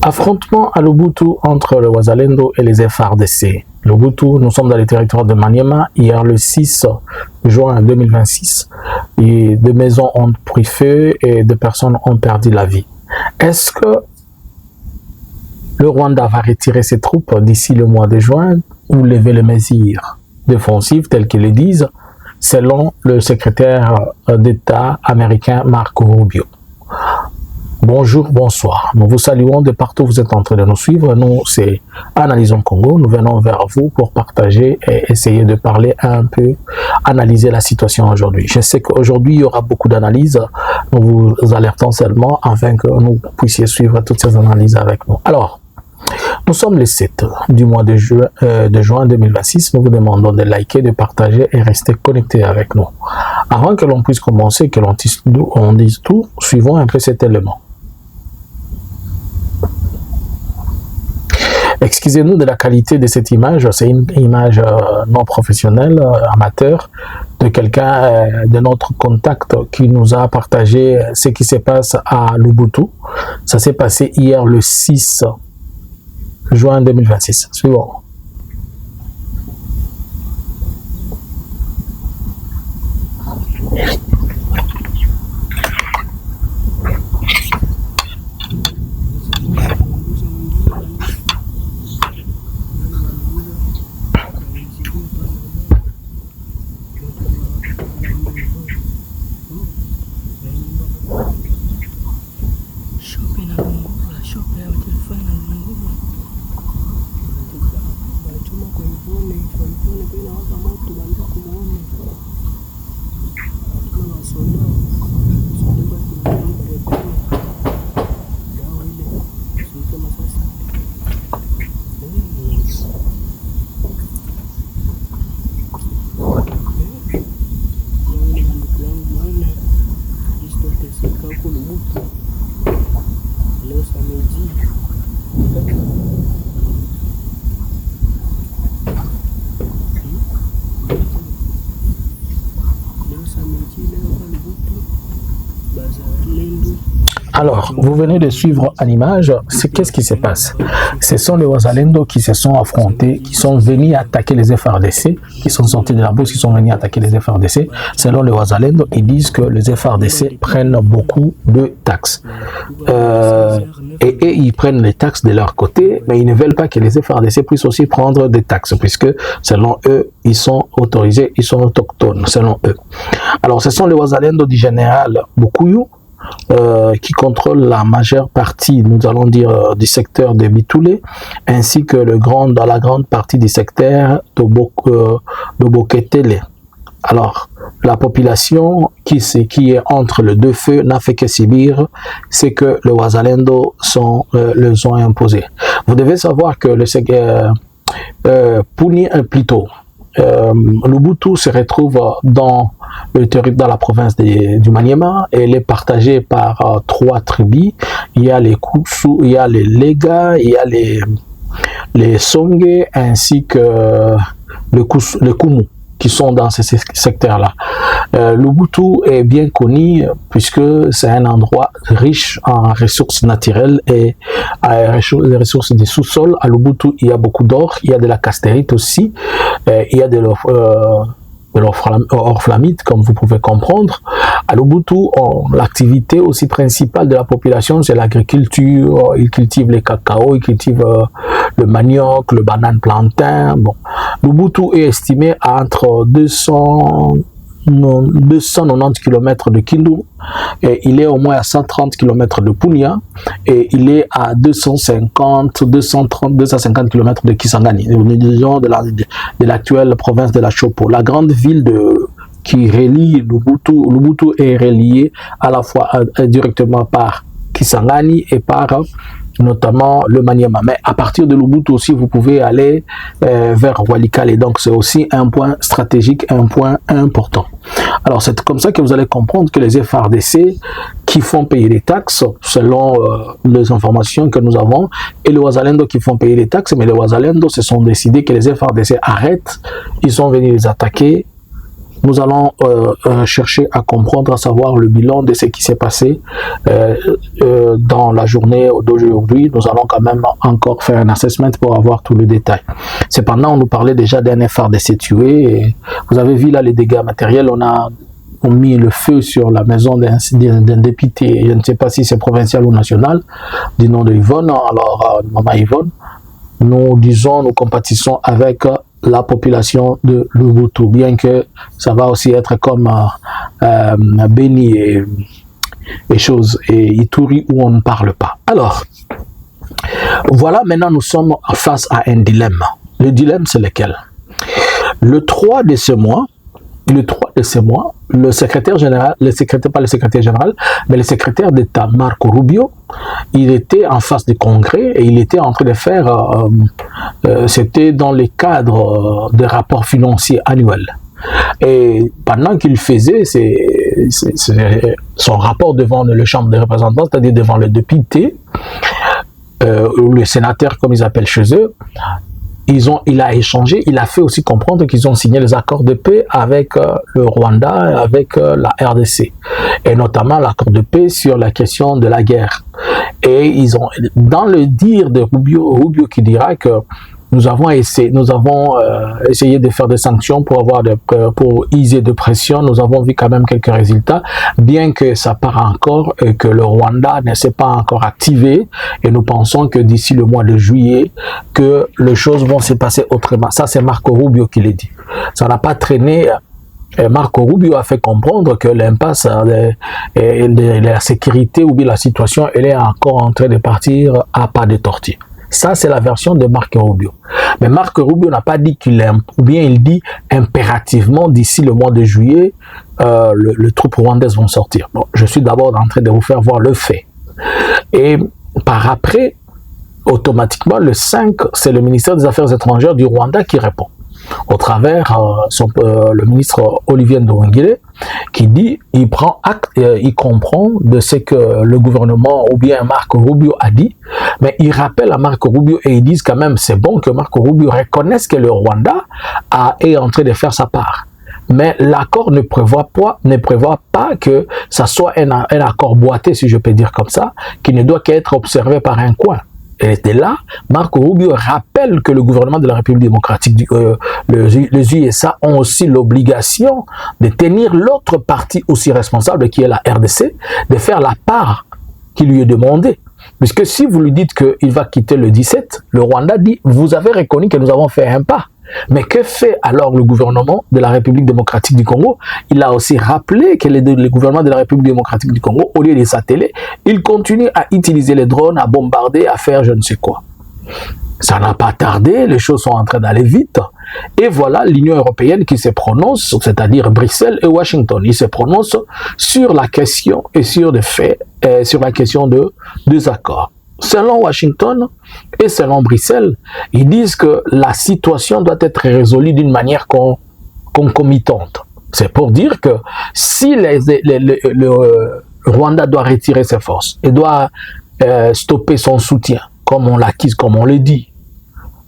Affrontement à Lubuntu entre le Wazalendo et les FARDC. Lubuntu, nous sommes dans les territoires de Maniema. Hier, le 6 juin 2026, et des maisons ont pris feu et des personnes ont perdu la vie. Est-ce que le Rwanda va retirer ses troupes d'ici le mois de juin ou lever les mesures défensives telles qu'ils le disent, selon le secrétaire d'État américain Marco Rubio? Bonjour, bonsoir. Nous vous saluons de partout où vous êtes en train de nous suivre. Nous, c'est Analysons Congo. Nous venons vers vous pour partager et essayer de parler un peu, analyser la situation aujourd'hui. Je sais qu'aujourd'hui, il y aura beaucoup d'analyses. Nous vous alertons seulement afin que nous puissiez suivre toutes ces analyses avec nous. Alors, nous sommes le 7 du mois de juin 2026. Nous vous demandons de liker, de partager et rester connectés avec nous. Avant que l'on puisse commencer, que l'on dise tout, suivons un peu cet élément. Excusez-nous de la qualité de cette image, c'est une image non professionnelle, amateur, de quelqu'un de notre contact qui nous a partagé ce qui se passe à Lubuntu. Ça s'est passé hier le 6 juin 2026. Suivant. Alors, vous venez de suivre en image, qu'est-ce qui se passe? Ce sont les Wazalendo qui se sont affrontés, qui sont venus attaquer les FARDC, qui sont sortis de la bourse, qui sont venus attaquer les FARDC. Selon les Wazalendo, ils disent que les FARDC prennent beaucoup de taxes. Et ils prennent les taxes de leur côté, mais ils ne veulent pas que les FARDC puissent aussi prendre des taxes, puisque selon eux, ils sont autorisés, ils sont autochtones, selon eux. Alors, ce sont les Wazalendo du général Bukuyu, qui contrôle la majeure partie, nous allons dire, du secteur de Bitoulé, ainsi que dans la grande partie du secteur de Boketele. Alors, la population qui est entre les deux feux n'a fait que subir ce que les Wazalendo les ont imposé. Vous devez savoir que Lubuntu se retrouve dans la province du Maniema et elle est partagée par trois tribus. Il y a les Kusu, il y a les Lega, il y a les Songe ainsi que les Kumu qui sont dans ces secteurs-là. Lubuntu est bien connu puisque c'est un endroit riche en ressources naturelles et les ressources du sous-sol. À Lubuntu, il y a beaucoup d'or, il y a de la castérite aussi, il y a de l'orflamite, comme vous pouvez comprendre. À Lubuntu, l'activité aussi principale de la population, c'est l'agriculture. Ils cultivent les cacao, ils cultivent le manioc, le banane plantain. Bon. Lubuntu est estimé à entre 290 km de Kindu, et il est au moins à 130 km de Punia, et il est à 250 km de Kisangani, de l'actuelle province de la Chopo. La grande ville qui relie Lubuntu est reliée à la fois directement par Kisangani et par notamment le Maniema. Mais à partir de Lubuntu aussi, vous pouvez aller vers Walikale. Donc, c'est aussi un point stratégique, un point important. Alors, c'est comme ça que vous allez comprendre que les FARDC qui font payer les taxes, selon les informations que nous avons, et les Wazalendo qui font payer les taxes, mais les Wazalendo se sont décidés que les FARDC arrêtent. Ils sont venus les attaquer nous allons chercher à comprendre, à savoir le bilan de ce qui s'est passé dans la journée d'aujourd'hui. Nous allons quand même encore faire un assessment pour avoir tout le détail. Cependant, on nous parlait déjà d'un FARDC tué. Et vous avez vu là les dégâts matériels. On a mis le feu sur la maison d'un député, je ne sais pas si c'est provincial ou national, du nom de Yvonne. Alors, Maman Yvonne, nous compatissons avec la population de Luboutou, bien que ça va aussi être comme Beni et choses, et Ituri où on ne parle pas. Alors, voilà, maintenant nous sommes face à un dilemme. Le dilemme, c'est lequel? Le 3 de ce mois, le secrétaire général, pas le secrétaire général, mais le secrétaire d'État Marco Rubio, il était en face du Congrès et il était en train de faire, c'était dans le cadre des rapports financiers annuels. Et pendant qu'il faisait son rapport devant le Chambre des représentants, c'est-à-dire devant le député, ou le sénateur comme ils appellent chez eux, il a échangé, il a fait aussi comprendre qu'ils ont signé les accords de paix avec le Rwanda, avec la RDC, et notamment l'accord de paix sur la question de la guerre. Et ils ont, dans le dire de Rubio qui dira que nous avons essayé de faire des sanctions pour easer de pression. Nous avons vu quand même quelques résultats, bien que ça part encore et que le Rwanda ne s'est pas encore activé. Et nous pensons que d'ici le mois de juillet, que les choses vont se passer autrement. Ça, c'est Marco Rubio qui l'a dit. Ça n'a pas traîné. Marco Rubio a fait comprendre que l'impasse de la sécurité ou bien la situation, elle est encore en train de partir à pas de tortue. Ça, c'est la version de Marco Rubio. Mais Marco Rubio n'a pas dit qu'il aime, ou bien il dit impérativement d'ici le mois de juillet, les troupes rwandaises vont sortir. Bon, je suis d'abord en train de vous faire voir le fait. Et par après, automatiquement, le 5, c'est le ministère des Affaires étrangères du Rwanda qui répond. Au travers le ministre Olivier Nduhungirehe qui dit, il prend acte, il comprend de ce que le gouvernement ou bien Marco Rubio a dit, mais il rappelle à Marco Rubio et ils disent quand même c'est bon que Marco Rubio reconnaisse que le Rwanda est en train de faire sa part. Mais l'accord ne prévoit pas que ça soit un accord boité, si je peux dire comme ça, qui ne doit qu'être observé par un coin. Et de là, Marco Rubio rappelle que le gouvernement de la République démocratique, les USA ont aussi l'obligation de tenir l'autre partie aussi responsable, qui est la RDC, de faire la part qui lui est demandée. Puisque si vous lui dites qu'il va quitter le 17, le Rwanda dit, vous avez reconnu que nous avons fait un pas. Mais que fait alors le gouvernement de la République démocratique du Congo? Il a aussi rappelé que le gouvernement de la République démocratique du Congo, au lieu de s'atteler, il continue à utiliser les drones, à bombarder, à faire je ne sais quoi. Ça n'a pas tardé, les choses sont en train d'aller vite. Et voilà l'Union européenne qui se prononce, c'est-à-dire Bruxelles et Washington. Ils se prononcent sur la question et sur des faits, sur la question des accords. Selon Washington et selon Bruxelles, ils disent que la situation doit être résolue d'une manière concomitante. C'est pour dire que si le Rwanda doit retirer ses forces et doit stopper son soutien, comme on l'acquise, comme on le dit,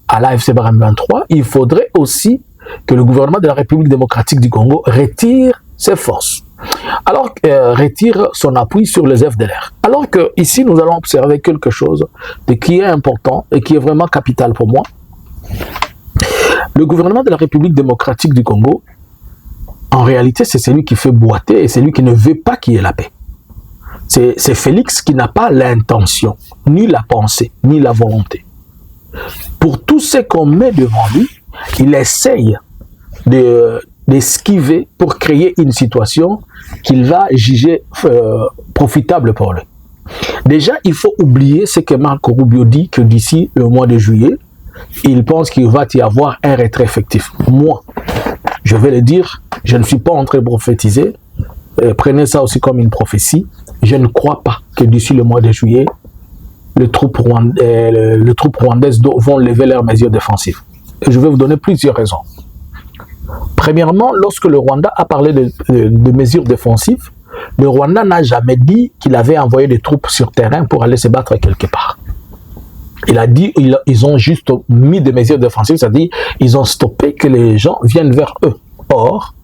à l'AFC Barkhane 23, il faudrait aussi que le gouvernement de la République démocratique du Congo retire ses forces. Alors, retire son appui sur les FDLR. Alors que ici, nous allons observer quelque chose qui est important et qui est vraiment capital pour moi. Le gouvernement de la République démocratique du Congo, en réalité, c'est celui qui fait boiter et c'est lui qui ne veut pas qu'il y ait la paix. C'est Félix qui n'a pas l'intention, ni la pensée, ni la volonté. Pour tout ce qu'on met devant lui, il essaye d'esquiver pour créer une situation qu'il va juger profitable pour lui. Déjà, il faut oublier ce que Marco Rubio dit, que d'ici le mois de juillet, il pense qu'il va y avoir un retrait effectif. Moi, je vais le dire, je ne suis pas en train de prophétiser, prenez ça aussi comme une prophétie, je ne crois pas que d'ici le mois de juillet, les troupes rwandaises vont lever leurs mesures défensives. Et je vais vous donner plusieurs raisons. Premièrement, lorsque le Rwanda a parlé de mesures défensives, le Rwanda n'a jamais dit qu'il avait envoyé des troupes sur terrain pour aller se battre quelque part. Il a dit ils ont juste mis des mesures défensives, c'est-à-dire ils ont stoppé que les gens viennent vers eux. Or,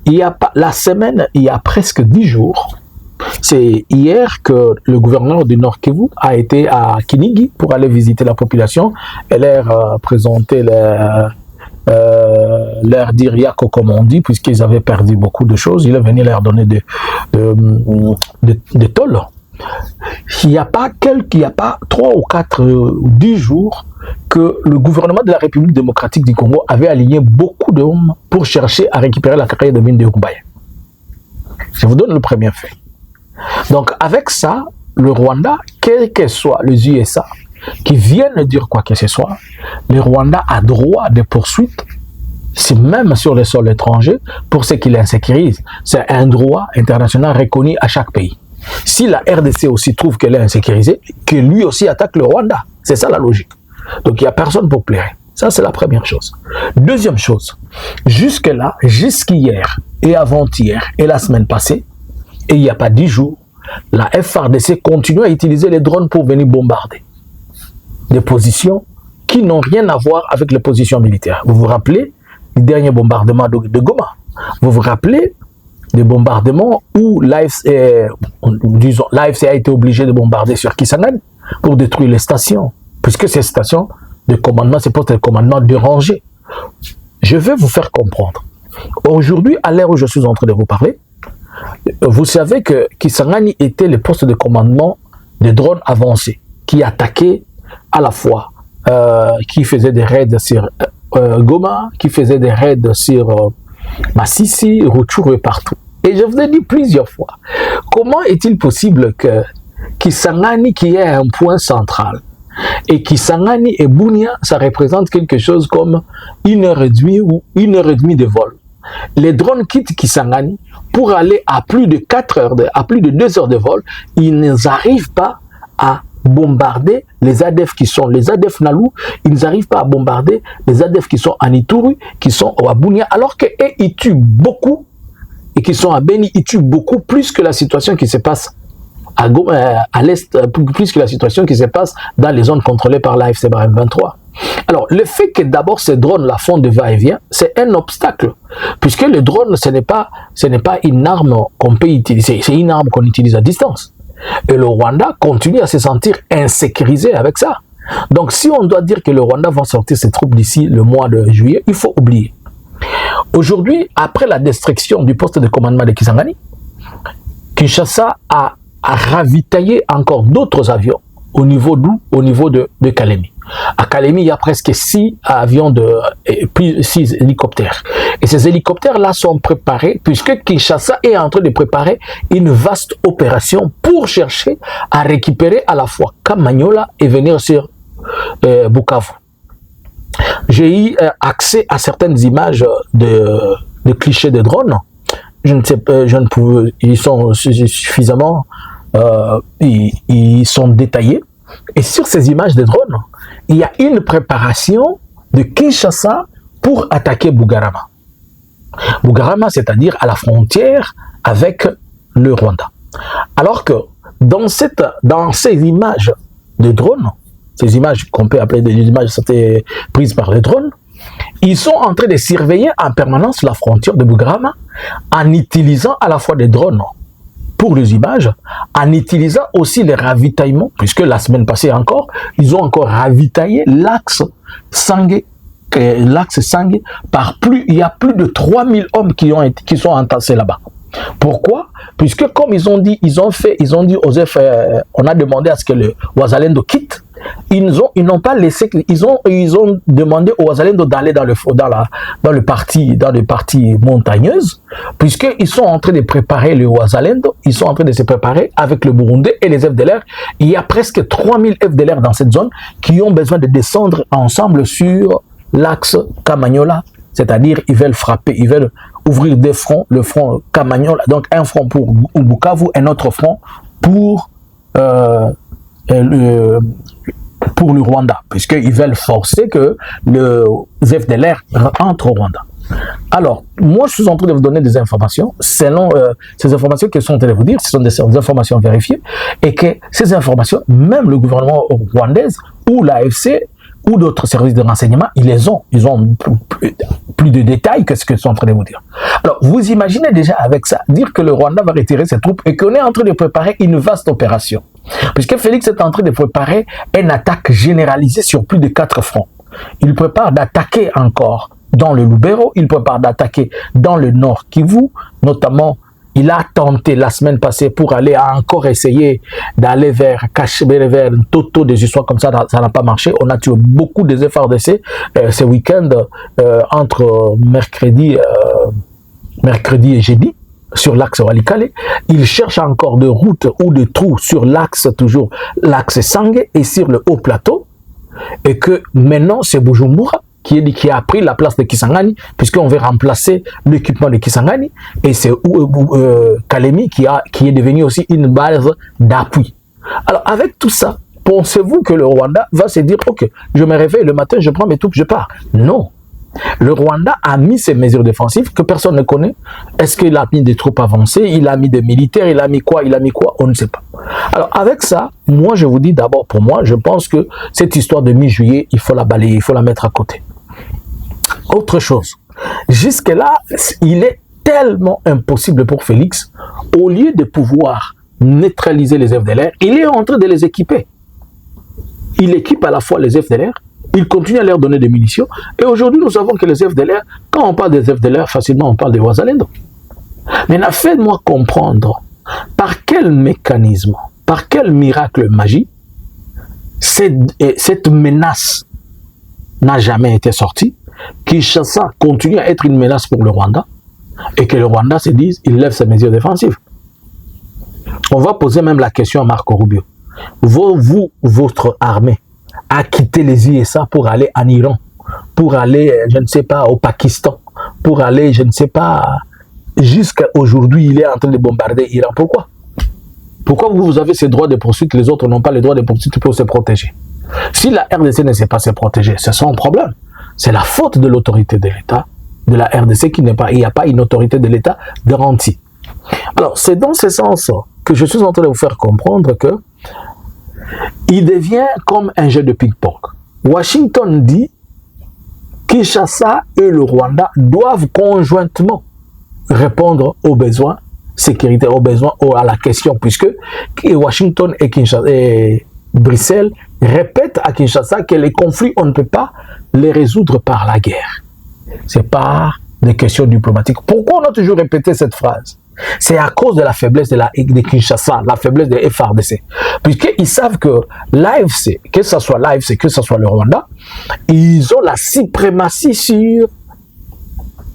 il y a pas, la semaine, il y a presque 10 jours, c'est hier que le gouverneur du Nord Kivu a été à Kinigi pour aller visiter la population et leur présenter leur dire yako comme on dit, puisqu'ils avaient perdu beaucoup de choses. Il est venu leur donner des tôles. Il n'y a pas 3 ou 4 ou 10 jours que le gouvernement de la République démocratique du Congo avait aligné beaucoup d'hommes pour chercher à récupérer la carrière de mine de Rumbaya. Je vous donne le premier fait. Donc avec ça, le Rwanda, quel que soit les USA qui viennent dire quoi que ce soit, le Rwanda a droit de poursuite, c'est même sur le sol étranger, pour ce qui l'insécurise. C'est un droit international reconnu à chaque pays. Si la RDC aussi trouve qu'elle est insécurisée, que lui aussi attaque le Rwanda. C'est ça la logique. Donc il n'y a personne pour pleurer. Ça, c'est la première chose. Deuxième chose, jusque-là, jusqu'hier et avant-hier et la semaine passée, et il n'y a pas 10 jours, la FARDC continue à utiliser les drones pour venir bombarder des positions qui n'ont rien à voir avec les positions militaires. Vous vous rappelez le dernier bombardement de Goma? Vous vous rappelez des bombardements où l'AFC a été obligé de bombarder sur Kisangani pour détruire les stations, puisque ces stations de commandement, c'est postes de commandement dérangés. Je vais vous faire comprendre. Aujourd'hui, à l'heure où je suis en train de vous parler, vous savez que Kisangani était le poste de commandement des drones avancés qui attaquaient à la fois, qui faisait des raids sur Goma, qui faisait des raids sur Massissi, Rutshuru et partout. Et je vous ai dit plusieurs fois, comment est-il possible que Kisangani, qui est un point central, et Kisangani et Bunia, ça représente quelque chose comme 1h30 ou 1h30 de vol. Les drones quittent Kisangani pour aller à plus de 4 heures, à plus de 2 heures de vol. Ils n'arrivent pas à bombarder les ADF qui sont les ADF Nalou, ils n'arrivent pas à bombarder les ADF qui sont en Ituri, qui sont à Bunia, alors qu'ils tuent beaucoup et qui sont à Beni, ils tuent beaucoup plus que la situation qui se passe à l'est, plus que la situation qui se passe dans les zones contrôlées par l'AFC M23. Alors, le fait que d'abord ces drones-là font de va-et-vient, c'est un obstacle, puisque le drone, ce n'est pas une arme qu'on peut utiliser, c'est une arme qu'on utilise à distance. Et le Rwanda continue à se sentir insécurisé avec ça. Donc, si on doit dire que le Rwanda va sortir ses troupes d'ici le mois de juillet, il faut oublier. Aujourd'hui, après la destruction du poste de commandement de Kisangani, Kinshasa a ravitaillé encore d'autres avions au niveau de Kalemi. À Kalemi, il y a presque 6 avions et puis 6 hélicoptères. Et ces hélicoptères-là sont préparés, puisque Kinshasa est en train de préparer une vaste opération pour chercher à récupérer à la fois Kamanyola et venir sur Bukavu. J'ai eu accès à certaines images de clichés de drones. Je ne sais pas, ils sont suffisamment, ils sont détaillés. Et sur ces images de drones, il y a une préparation de Kinshasa pour attaquer Bugarama. Bugarama, c'est-à-dire à la frontière avec le Rwanda. Alors que dans ces images de drones, ces images qu'on peut appeler des images prises par les drones, ils sont en train de surveiller en permanence la frontière de Bugarama en utilisant à la fois des drones pour les images, en utilisant aussi les ravitaillements, puisque la semaine passée encore, ils ont encore ravitaillé l'axe Sangé, il y a plus de 3000 hommes qui sont entassés là-bas. Pourquoi? Puisque comme ils ont dit Osef, on a demandé à ce que le Wazalendo quitte, ils n'ont pas laissé, ils ont demandé au Wazalendo d'aller dans le parti montagneuse, puisqu'ils sont en train de préparer le Wazalendo, ils sont en train de se préparer avec le Burundi et les FDLR. Il y a presque 3000 FDLR dans cette zone qui ont besoin de descendre ensemble sur l'axe Kamanyola, c'est-à-dire ils veulent frapper, ils veulent ouvrir des fronts, le front Kamanyola, donc un front pour Bukavu, un autre front pour le Rwanda, puisqu'ils veulent forcer que le FDLR entre au Rwanda. Alors, moi je suis en train de vous donner des informations, selon ces informations que je suis en train de vous dire, ce sont des informations vérifiées, et que ces informations, même le gouvernement rwandais ou l'AFC, ou d'autres services de renseignement, ils les ont. Ils ont plus de détails que ce que je suis en train de vous dire. Alors, vous imaginez déjà avec ça, dire que le Rwanda va retirer ses troupes et qu'on est en train de préparer une vaste opération. Puisque Félix est en train de préparer une attaque généralisée sur plus de 4 fronts. Il prépare d'attaquer encore dans le Lubero, il prépare d'attaquer dans le Nord Kivu, notamment. Il a tenté la semaine passée pour aller encore essayer d'aller vers Kachebere, vers Toto, des histoires comme ça n'a pas marché. On a tué beaucoup des FARDC ce week-end entre mercredi et jeudi sur l'axe Walikale. Il cherche encore de routes ou de trous sur l'axe, toujours l'axe Sangue et sur le haut plateau. Et que maintenant c'est Bujumbura qui a pris la place de Kisangani, puisqu'on veut remplacer l'équipement de Kisangani, et c'est Kalemi qui est devenu aussi une base d'appui. Alors avec tout ça, pensez-vous que le Rwanda va se dire, ok, je me réveille le matin, je prends mes troupes, je pars? Non. Le Rwanda a mis ses mesures défensives que personne ne connaît. Est-ce qu'il a mis des troupes avancées? Il a mis des militaires? Il a mis quoi? On ne sait pas. Alors avec ça, moi je vous dis d'abord, pour moi, je pense que cette histoire de mi-juillet, il faut la balayer, il faut la mettre à côté. Autre chose, jusque-là, il est tellement impossible pour Félix, au lieu de pouvoir neutraliser les FDLR, il est en train de les équiper. Il équipe à la fois les FDLR, il continue à leur donner des munitions, et aujourd'hui nous savons que les FDLR, quand on parle des FDLR, facilement on parle des Wazalendo. Maintenant, faites-moi comprendre, par quel mécanisme, par quel miracle magie, cette menace n'a jamais été sortie, Kinshasa continue à être une menace pour le Rwanda, et que le Rwanda se dise, il lève ses mesures défensives. On va poser même la question à Marco Rubio. Votre armée a quitté les USA pour aller en Iran, pour aller, je ne sais pas, au Pakistan, pour aller, je ne sais pas, jusqu'à aujourd'hui, il est en train de bombarder l'Iran. Pourquoi? Pourquoi vous avez ces droits de poursuite, les autres n'ont pas les droits de poursuite pour se protéger? Si la RDC ne sait pas se protéger, c'est son problème. C'est la faute de l'autorité de l'État, de la RDC, il n'y a pas une autorité de l'État garantie. Alors, c'est dans ce sens que je suis en train de vous faire comprendre que il devient comme un jeu de ping-pong. Washington dit que Kinshasa et le Rwanda doivent conjointement répondre aux besoins sécuritaires, aux besoins, à la question, puisque Washington et Bruxelles répètent à Kinshasa que les conflits, on ne peut pas les résoudre par la guerre. C'est par des questions diplomatiques. Pourquoi on a toujours répété cette phrase? C'est à cause de la faiblesse de Kinshasa, la faiblesse des FARDC. Puisqu'ils savent que l'AFC, que ce soit l'AFC, que ce soit le Rwanda, ils ont la suprématie sur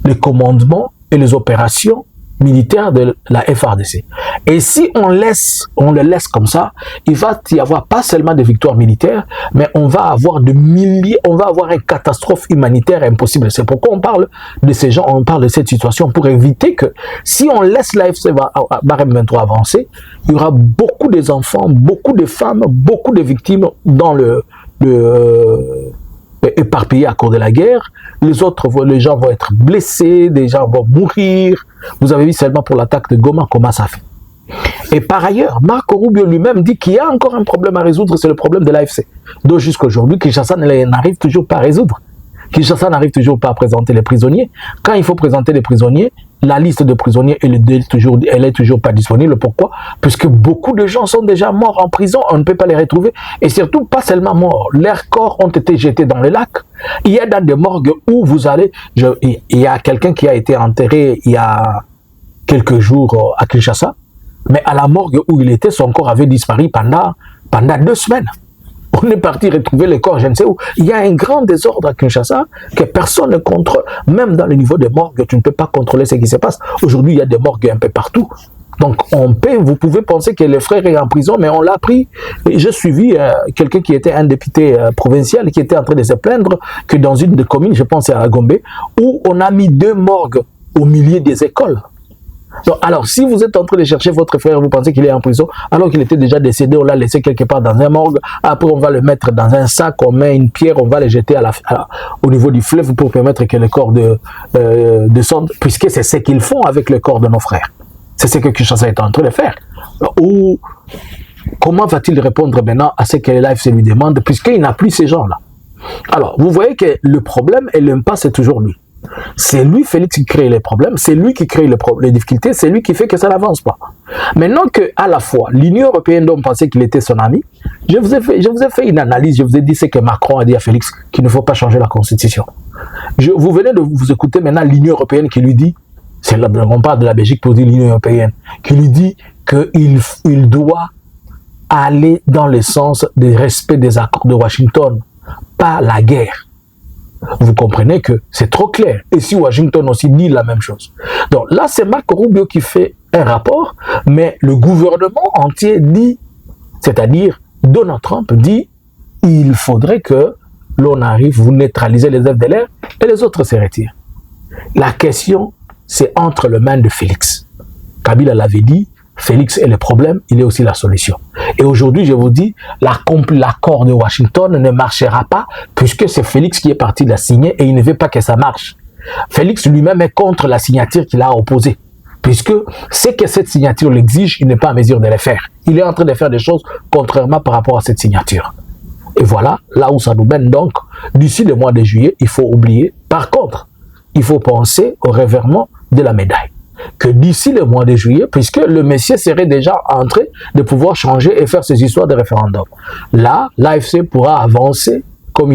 les commandements et les opérations militaires de la FARDC. Et si on le laisse comme ça, il va y avoir pas seulement des victoires militaires, mais on va avoir une catastrophe humanitaire impossible. C'est pourquoi on parle de ces gens, on parle de cette situation pour éviter que si on laisse l'AFC Barème 23 avancer, il y aura beaucoup des enfants, beaucoup de femmes, beaucoup de victimes dans éparpillés à cause de la guerre. Les gens vont être blessés, des gens vont mourir. Vous avez vu seulement pour l'attaque de Goma comment ça fait. Et par ailleurs, Marco Rubio lui-même dit qu'il y a encore un problème à résoudre, c'est le problème de l'AFC. Donc jusqu'à aujourd'hui, Kinshasa n'arrive toujours pas à résoudre. Kinshasa n'arrive toujours pas à présenter les prisonniers. Quand il faut présenter les prisonniers, la liste de prisonniers, elle est toujours pas disponible. Pourquoi? Puisque beaucoup de gens sont déjà morts en prison, on ne peut pas les retrouver. Et surtout, pas seulement morts, leurs corps ont été jetés dans le lac. Il y a dans des morgues où vous allez... il y a quelqu'un qui a été enterré il y a quelques jours à Kinshasa, mais à la morgue où il était, son corps avait disparu pendant 2 semaines. On est parti retrouver les corps, je ne sais où. Il y a un grand désordre à Kinshasa que personne ne contrôle. Même dans le niveau des morgues, tu ne peux pas contrôler ce qui se passe. Aujourd'hui, il y a des morgues un peu partout. Donc, vous pouvez penser que le frère est en prison, mais on l'a pris. J'ai suivi quelqu'un qui était un député provincial qui était en train de se plaindre que dans une des communes, je pense à la Gombe, où on a mis 2 morgues au milieu des écoles. Donc, alors, si vous êtes en train de chercher votre frère, vous pensez qu'il est en prison, alors qu'il était déjà décédé, on l'a laissé quelque part dans un morgue, après on va le mettre dans un sac, on met une pierre, on va le jeter au niveau du fleuve pour permettre que le corps descende, puisque c'est ce qu'ils font avec le corps de nos frères. C'est ce que Kinshasa est en train de faire. Comment va-t-il répondre maintenant à ce que l'AFC lui demande, puisqu'il n'a plus ces gens-là? Alors, vous voyez que le problème et l'impasse, c'est toujours lui. C'est lui, Félix, qui crée les problèmes, c'est lui qui crée les difficultés, c'est lui qui fait que ça n'avance pas. Maintenant qu'à la fois, l'Union européenne dont on pensait qu'il était son ami, je vous ai fait une analyse, je vous ai dit ce que Macron a dit à Félix, qu'il ne faut pas changer la Constitution. Vous venez de vous écouter maintenant l'Union européenne qui lui dit, on parle de la Belgique pour dire l'Union européenne, qui lui dit qu'il doit aller dans le sens du respect des accords de Washington, pas la guerre. Vous comprenez que c'est trop clair. Et si Washington aussi dit la même chose. Donc là, c'est Marco Rubio qui fait un rapport, mais le gouvernement entier dit, c'est-à-dire Donald Trump dit, il faudrait que l'on arrive, vous neutralisez les FDLR et les autres se retirent. La question, c'est entre les mains de Félix. Kabila l'avait dit, Félix est le problème, il est aussi la solution. Et aujourd'hui, je vous dis, l'accord de Washington ne marchera pas puisque c'est Félix qui est parti la signer et il ne veut pas que ça marche. Félix lui-même est contre la signature qu'il a opposée. Puisque c'est que cette signature l'exige, il n'est pas en mesure de le faire. Il est en train de faire des choses contrairement par rapport à cette signature. Et voilà, là où ça nous mène donc, d'ici le mois de juillet, il faut oublier. Par contre, il faut penser au revirement de la médaille. Que d'ici le mois de juillet, puisque le Messie serait déjà en train de pouvoir changer et faire ces histoires de référendum. Là, l'AFC pourra avancer comme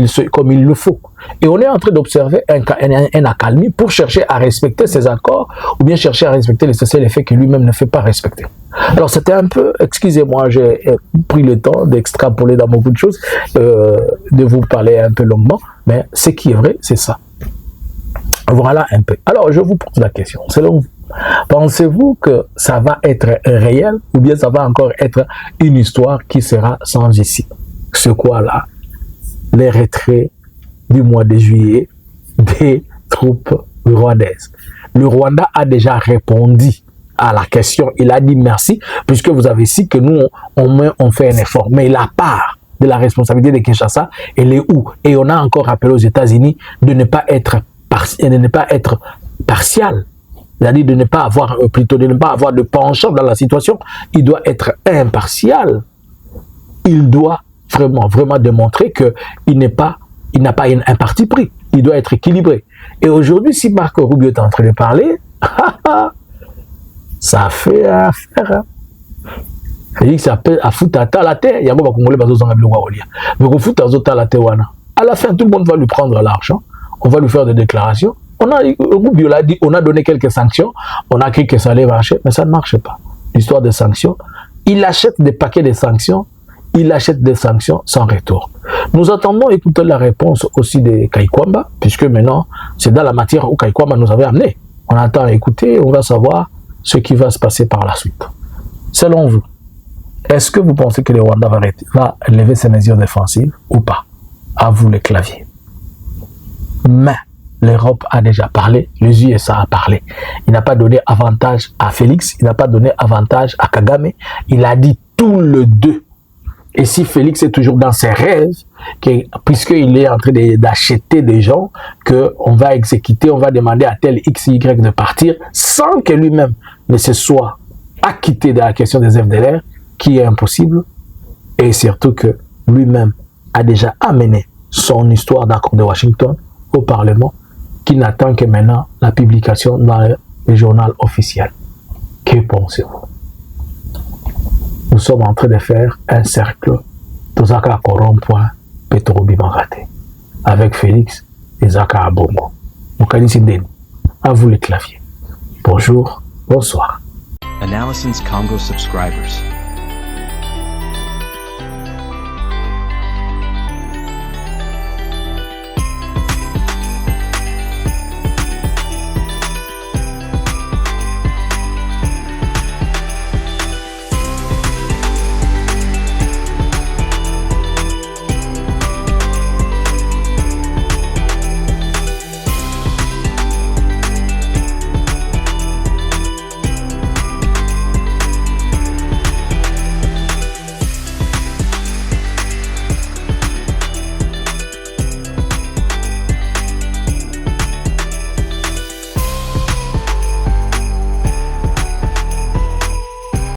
il le faut. Et on est en train d'observer un accalmie pour chercher à respecter ces accords ou bien chercher à respecter les cessez-le-feu que lui-même ne fait pas respecter. Alors c'était un peu, excusez-moi, j'ai pris le temps d'extrapoler dans beaucoup de choses, de vous parler un peu longuement, mais ce qui est vrai, c'est ça. Voilà un peu. Alors je vous pose la question, selon vous, pensez-vous que ça va être réel ou bien ça va encore être une histoire qui sera sans issue? C'est quoi là? Les retraits du mois de juillet des troupes rwandaises. Le Rwanda a déjà répondu à la question. Il a dit merci, puisque vous avez dit que nous, on fait un effort. Mais la part de la responsabilité de Kinshasa, elle est où? Et on a encore rappelé aux États-Unis de ne pas être partial. C'est-à-dire de ne pas avoir, plutôt de ne pas avoir de penchant dans la situation. Il doit être impartial. Il doit vraiment démontrer qu'il n'a pas un parti pris. Il doit être équilibré. Et aujourd'hui, si Marco Rubio est en train de parler, ça fait affaire. Félix a foutu à la terre. Il y a un Congolais qui a mais on fout à la terre. À la fin, tout le monde va lui prendre l'argent. On va lui faire des déclarations. Rubio l'a dit, on a donné quelques sanctions. On a cru que ça allait marcher, mais ça ne marche pas. L'histoire des sanctions. Il achète des paquets de sanctions. Il achète des sanctions sans retour. Nous attendons écouter la réponse aussi de Kaikwamba, puisque maintenant, c'est dans la matière où Kaikwamba nous avait amené. On attend à écouter, on va savoir ce qui va se passer par la suite. Selon vous, est-ce que vous pensez que le Rwanda va lever ses mesures défensives ou pas? À vous les claviers. Mais l'Europe a déjà parlé, les USA a parlé. Il n'a pas donné avantage à Félix, il n'a pas donné avantage à Kagame. Il a dit tous les deux. Et si Félix est toujours dans ses rêves, puisqu'il est en train d'acheter des gens, qu'on va exécuter, on va demander à tel X, Y de partir, sans que lui-même ne se soit acquitté de la question des FDLR, qui est impossible, et surtout que lui-même a déjà amené son histoire d'accord de Washington au Parlement, qui n'attend que maintenant la publication dans le journal officiel. Que pensez-vous? Nous sommes en train de faire un cercle de Zaka Koron. Avec Félix et Zaka Abongo. À vous les claviers. Bonjour, bonsoir. Analysins Congo subscribers.